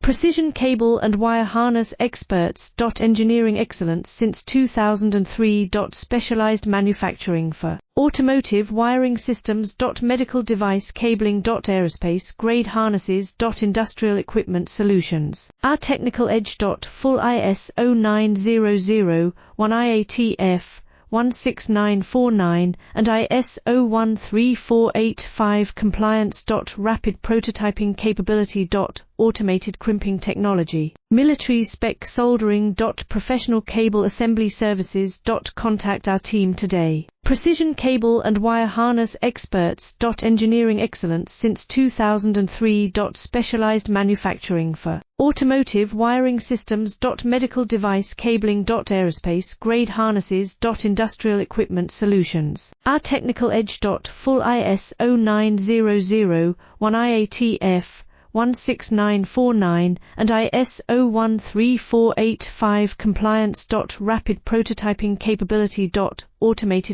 Precision cable and wire harness experts. Engineering excellence since 2003. Specialized manufacturing for automotive wiring systems. Medical device cabling. Aerospace grade harnesses. Industrial equipment solutions. Our technical edge. Full ISO 9001-IATF-16949 and ISO 13485 compliance. Rapid prototyping capability. Automated crimping technology. Military spec soldering. Professional cable assembly services. Contact our team today. Precision cable and wire harness experts. Engineering excellence since 2003. Specialized manufacturing for automotive wiring systems. Medical device cabling. Aerospace grade harnesses. Industrial equipment solutions. Our technical edge. Full ISO 9001-IATF-16949 and ISO 13485 compliance. Rapid prototyping capability. Automated